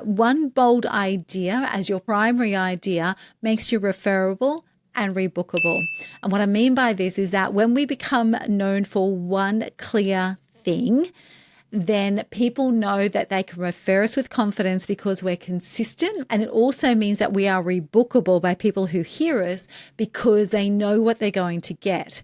One bold idea as your primary idea makes you referable and rebookable. And what I mean by this is that when we become known for one clear thing, then people know that they can refer us with confidence because we're consistent. And it also means that we are rebookable by people who hear us because they know what they're going to get.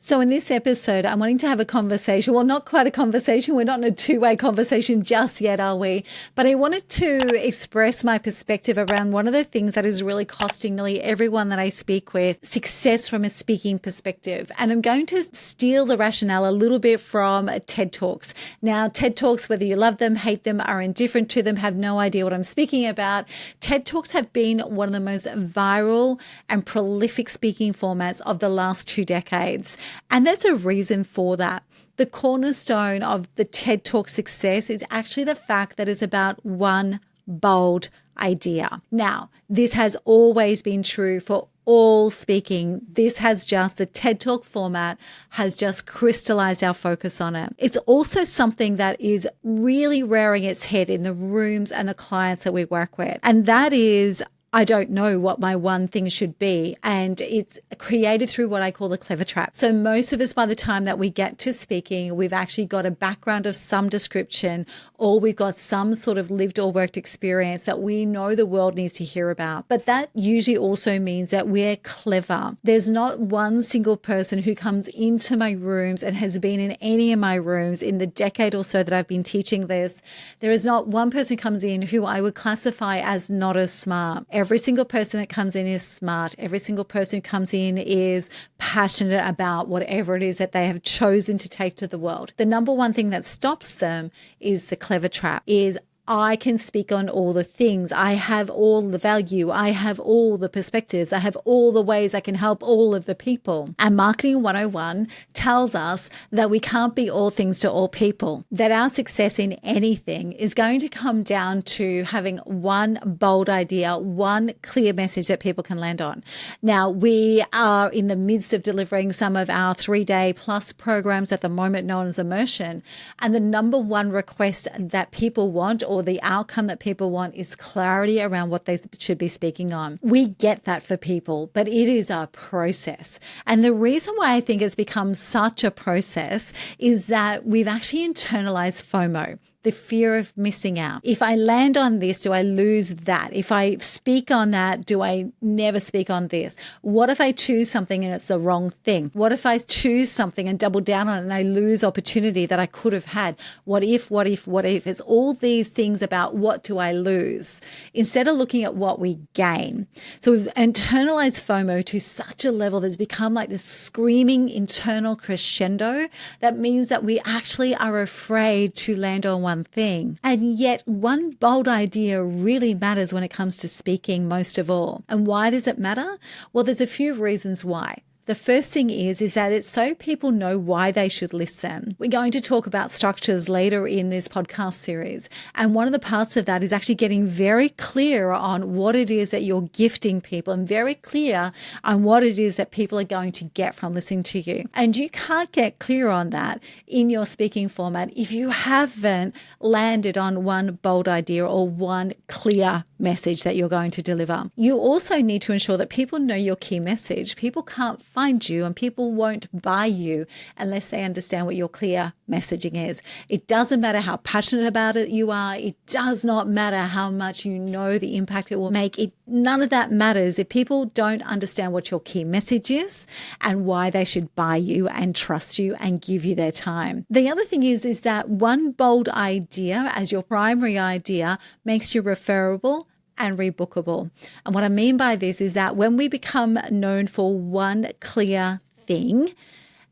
So in this episode, I'm wanting to have a conversation. Well, not quite a conversation. We're not in a two-way conversation just yet, are we? But I wanted to express my perspective around one of the things that is really costing nearly everyone that I speak with success from a speaking perspective. And I'm going to steal the rationale a little bit from TED Talks. Now, TED Talks, whether you love them, hate them, are indifferent to them, have no idea what I'm speaking about, TED Talks have been one of the most viral and prolific speaking formats of the last 2 decades. And there's a reason for that. The cornerstone of the TED Talk success is actually the fact that it's about one bold idea. Now, this has always been true for all speaking. The TED Talk format has just crystallized our focus on it. It's also something that is really rearing its head in the rooms and the clients that we work with. And that is, I don't know what my one thing should be. And it's created through what I call the clever trap. So most of us, by the time that we get to speaking, we've actually got a background of some description, or we've got some sort of lived or worked experience that we know the world needs to hear about. But that usually also means that we're clever. There's not one single person who comes into my rooms and has been in any of my rooms in the decade or so that I've been teaching this. There is not one person who comes in who I would classify as not as smart. Every single person that comes in is smart. Every single person who comes in is passionate about whatever it is that they have chosen to take to the world. The number one thing that stops them is the clever trap, is I can speak on all the things. I have all the value. I have all the perspectives. I have all the ways I can help all of the people. And Marketing 101 tells us that we can't be all things to all people, that our success in anything is going to come down to having one bold idea, one clear message that people can land on. Now, we are in the midst of delivering some of our 3-day plus programs at the moment known as Immersion. And the number one request that people want, or the outcome that people want, is clarity around what they should be speaking on. We get that for people, but it is a process. And the reason why I think it's become such a process is that we've actually internalized FOMO, the fear of missing out. If I land on this, do I lose that? If I speak on that, do I never speak on this? What if I choose something and it's the wrong thing? What if I choose something and double down on it and I lose opportunity that I could have had? What if? It's all these things about what do I lose instead of looking at what we gain. So we've internalized FOMO to such a level that's become like this screaming internal crescendo that means that we actually are afraid to land on one thing. And yet one bold idea really matters when it comes to speaking most of all. And why does it matter? Well, there's a few reasons why. The first thing is that it's so people know why they should listen. We're going to talk about structures later in this podcast series. And one of the parts of that is actually getting very clear on what it is that you're gifting people and very clear on what it is that people are going to get from listening to you. And you can't get clear on that in your speaking format if you haven't landed on one bold idea or one clear message that you're going to deliver. You also need to ensure that people know your key message. People can't find you and people won't buy you unless they understand what your clear messaging is. It doesn't matter how passionate about it you are. It does not matter how much you know the impact it will make. None of that matters if people don't understand what your key message is and why they should buy you and trust you and give you their time. The other thing is that one bold idea as your primary idea makes you referable and rebookable. And what I mean by this is that when we become known for one clear thing,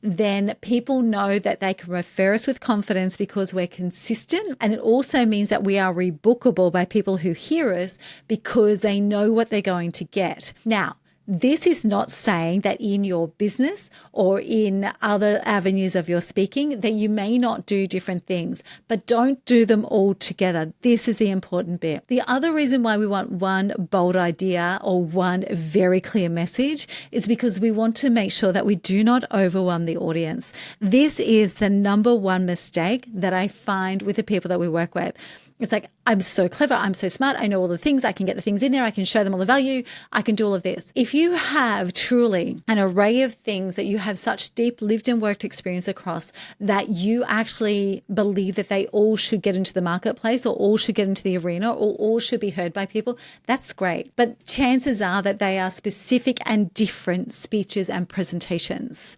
then people know that they can refer us with confidence because we're consistent. And it also means that we are rebookable by people who hear us because they know what they're going to get. Now, This is not saying that in your business or in other avenues of your speaking that you may not do different things, but don't do them all together. This is the important bit. The other reason why we want one bold idea or one very clear message is because we want to make sure that we do not overwhelm the audience. This is the number one mistake that I find with the people that we work with. It's like, I'm so clever, I'm so smart, I know all the things, I can get the things in there, I can show them all the value, I can do all of this. If you have truly an array of things that you have such deep lived and worked experience across that you actually believe that they all should get into the marketplace or all should get into the arena or all should be heard by people, that's great. But chances are that they are specific and different speeches and presentations.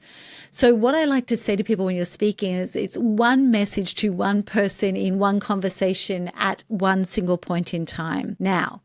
So what I like to say to people when you're speaking is it's one message to one person in one conversation at one single point in time. Now,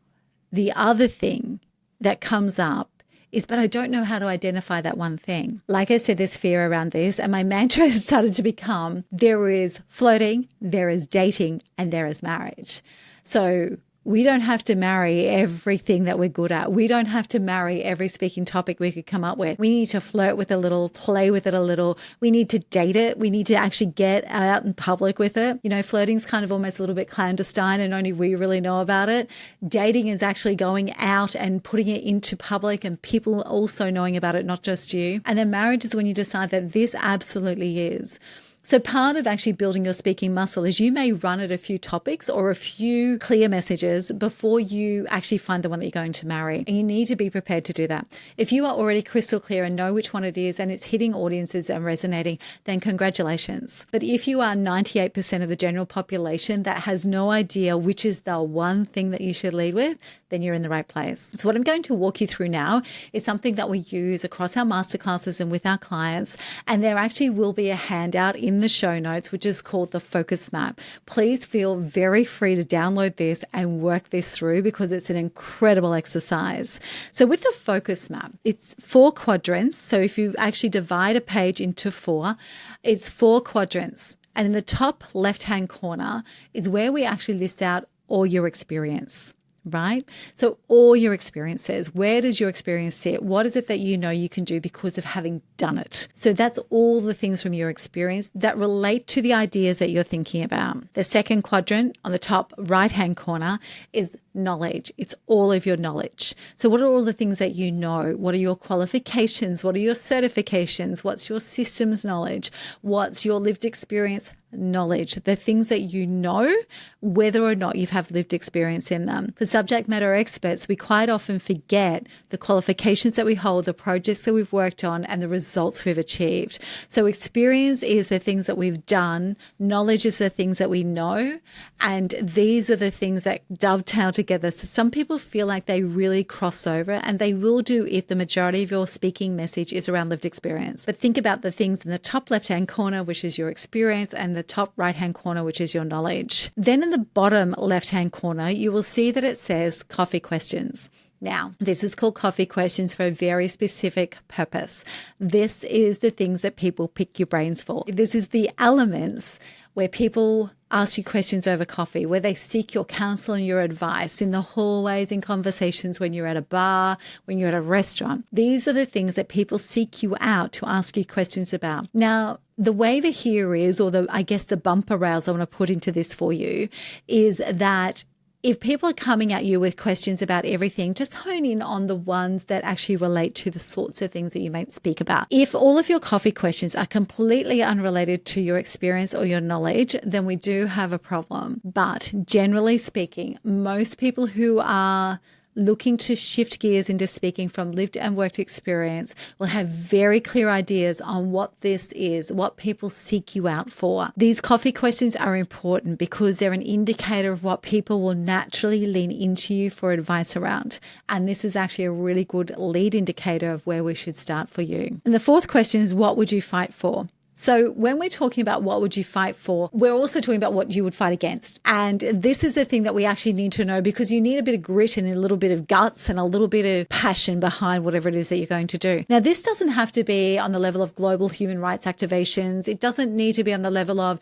the other thing that comes up is, but I don't know how to identify that one thing. Like I said, there's fear around this, and my mantra has started to become, there is flirting, there is dating, and there is marriage. So we don't have to marry everything that we're good at. We don't have to marry every speaking topic we could come up with. We need to flirt with a little, play with it a little. We need to date it. We need to actually get out in public with it. You know, flirting's kind of almost a little bit clandestine and only we really know about it. Dating is actually going out and putting it into public and people also knowing about it, not just you. And then marriage is when you decide that this absolutely is. So part of actually building your speaking muscle is you may run at a few topics or a few clear messages before you actually find the one that you're going to marry. And you need to be prepared to do that. If you are already crystal clear and know which one it is and it's hitting audiences and resonating, then congratulations. But if you are 98% of the general population that has no idea which is the one thing that you should lead with, then you're in the right place. So what I'm going to walk you through now is something that we use across our masterclasses and with our clients. And there actually will be a handout in the show notes, which is called the focus map. Please feel very free to download this and work this through because it's an incredible exercise. So with the focus map, it's 4 quadrants. So if you actually divide a page into 4, it's 4 quadrants. And in the top left-hand corner is where we actually list out all your experience. Right? So all your experiences, where does your experience sit? What is it that you know you can do because of having done it? So that's all the things from your experience that relate to the ideas that you're thinking about. The second quadrant on the top right-hand corner is knowledge. It's all of your knowledge. So what are all the things that you know? What are your qualifications? What are your certifications? What's your systems knowledge? What's your lived experience knowledge? The things that you know, whether or not you have lived experience in them. For subject matter experts, we quite often forget the qualifications that we hold, the projects that we've worked on, and the results we've achieved. So experience is the things that we've done. Knowledge is the things that we know. And these are the things that dovetail together. So some people feel like they really cross over, and they will do if the majority of your speaking message is around lived experience. But think about the things in the top left-hand corner, which is your experience, and the top right-hand corner, which is your knowledge. Then in the bottom left-hand corner, you will see that it says coffee questions. Now, this is called coffee questions for a very specific purpose. This is the things that people pick your brains for. This is the elements where people ask you questions over coffee, where they seek your counsel and your advice in the hallways, in conversations when you're at a bar, when you're at a restaurant. These are the things that people seek you out to ask you questions about. Now, the waiver here is, or the bumper rails I want to put into this for you, is that if people are coming at you with questions about everything, just hone in on the ones that actually relate to the sorts of things that you might speak about. If all of your coffee questions are completely unrelated to your experience or your knowledge, then we do have a problem. But generally speaking, most people who are looking to shift gears into speaking from lived and worked experience will have very clear ideas on what this is, what people seek you out for. These coffee questions are important because they're an indicator of what people will naturally lean into you for advice around. And this is actually a really good lead indicator of where we should start for you. And the fourth question is, what would you fight for? So when we're talking about what would you fight for, we're also talking about what you would fight against. And this is the thing that we actually need to know, because you need a bit of grit and a little bit of guts and a little bit of passion behind whatever it is that you're going to do. Now, this doesn't have to be on the level of global human rights activations. It doesn't need to be on the level of,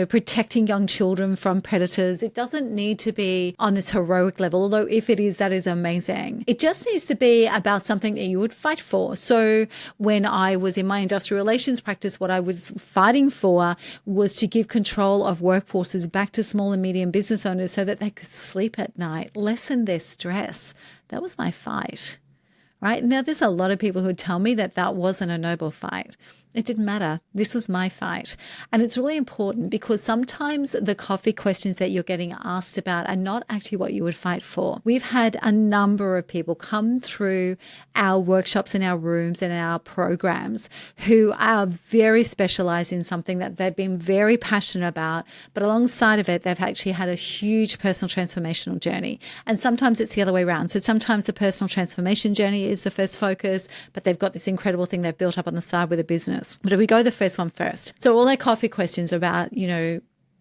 protecting young children from predators. It doesn't need to be on this heroic level, although if it is, that is amazing. It just needs to be about something that you would fight for. So when I was in my industrial relations practice, what I was fighting for was to give control of workforces back to small and medium business owners so that they could sleep at night, lessen their stress. That was my fight, right? Now, there's a lot of people who would tell me that that wasn't a noble fight. It didn't matter. This was my fight. And it's really important, because sometimes the coffee questions that you're getting asked about are not actually what you would fight for. We've had a number of people come through our workshops and our rooms and our programs who are very specialized in something that they've been very passionate about, but alongside of it, they've actually had a huge personal transformational journey. And sometimes it's the other way around. So sometimes the personal transformation journey is the first focus, but they've got this incredible thing they've built up on the side with a business. But if we go the first one first. So all their coffee questions are about,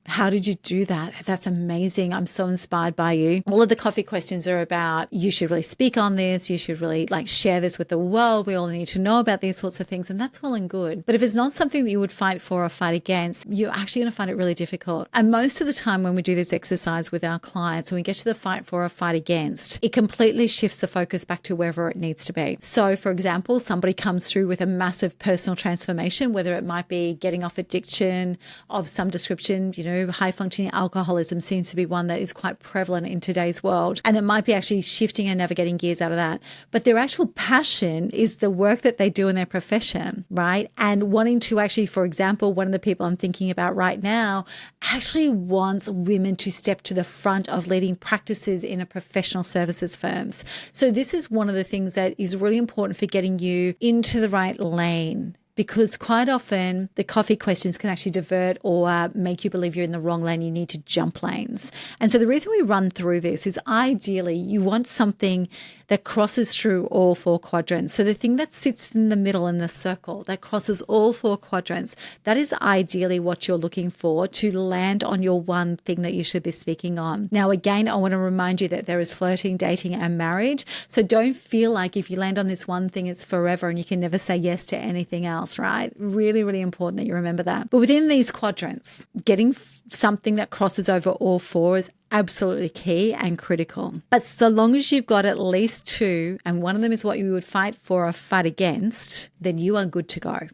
how did you do that? That's amazing. I'm so inspired by you. All of the coffee questions are about, you should really speak on this. You should really share this with the world. We all need to know about these sorts of things. And that's well and good. But if it's not something that you would fight for or fight against, you're actually going to find it really difficult. And most of the time when we do this exercise with our clients and we get to the fight for or fight against, it completely shifts the focus back to wherever it needs to be. So for example, somebody comes through with a massive personal transformation, whether it might be getting off addiction of some description, high functioning alcoholism seems to be one that is quite prevalent in today's world. And it might be actually shifting and navigating gears out of that. But their actual passion is the work that they do in their profession, right? And wanting to actually, for example, one of the people I'm thinking about right now actually wants women to step to the front of leading practices in a professional services firms. So this is one of the things that is really important for getting you into the right lane, because quite often the coffee questions can actually divert or make you believe you're in the wrong lane. You need to jump lanes. And so the reason we run through this is ideally you want something that crosses through all four quadrants. So the thing that sits in the middle in the circle that crosses all four quadrants, that is ideally what you're looking for to land on your one thing that you should be speaking on. Now, again, I want to remind you that there is flirting, dating, and marriage. So don't feel like if you land on this one thing, it's forever and you can never say yes to anything else, right? Really, really important that you remember that. But within these quadrants, getting something that crosses over all four is absolutely key and critical. But so long as you've got at least two, and one of them is what you would fight for or fight against, then you are good to go.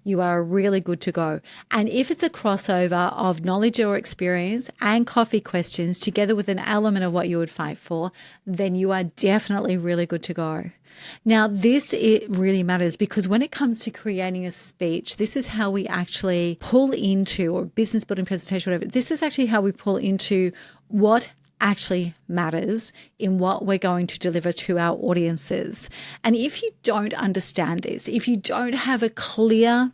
You are really good to go. And if it's a crossover of knowledge or experience and coffee questions together with an element of what you would fight for, then you are definitely really good to go. Now, it really matters, because when it comes to creating a speech, this is how we actually pull into, or business building presentation, whatever, this is actually how we pull into what actually matters in what we're going to deliver to our audiences. And if you don't understand this, if you don't have a clear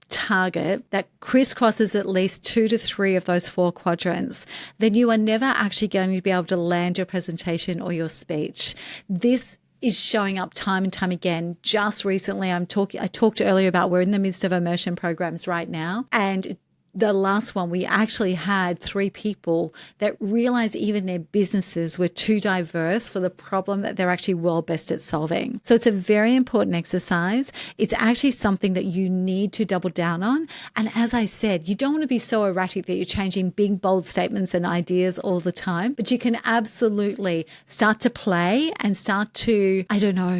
target that crisscrosses at least 2 to 3 of those 4 quadrants, then you are never actually going to be able to land your presentation or your speech. This is showing up time and time again. Just recently, I talked earlier about we're in the midst of immersion programs right now, and the last one, we actually had 3 people that realized even their businesses were too diverse for the problem that they're actually well best at solving. So it's a very important exercise. It's actually something that you need to double down on. And as I said, you don't want to be so erratic that you're changing big, bold statements and ideas all the time, but you can absolutely start to play and start to,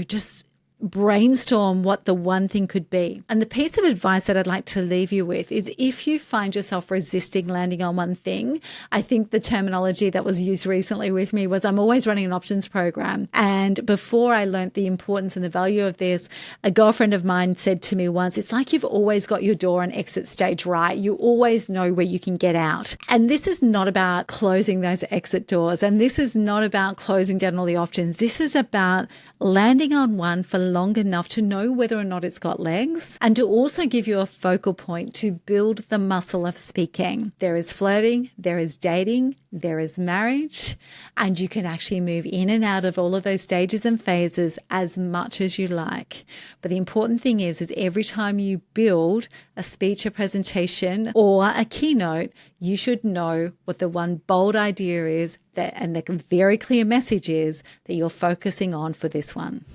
just brainstorm what the one thing could be. And the piece of advice that I'd like to leave you with is, if you find yourself resisting landing on one thing, I think the terminology that was used recently with me was, I'm always running an options program. And before I learned the importance and the value of this, a girlfriend of mine said to me once, it's like you've always got your door and exit stage right. You always know where you can get out. And this is not about closing those exit doors. And this is not about closing down all the options. This is about landing on one for long enough to know whether or not it's got legs, and to also give you a focal point to build the muscle of speaking. There is flirting, there is dating, there is marriage, and you can actually move in and out of all of those stages and phases as much as you like. But the important thing is every time you build a speech, a presentation, or a keynote, you should know what the one bold idea is and the very clear message is that you're focusing on for this one.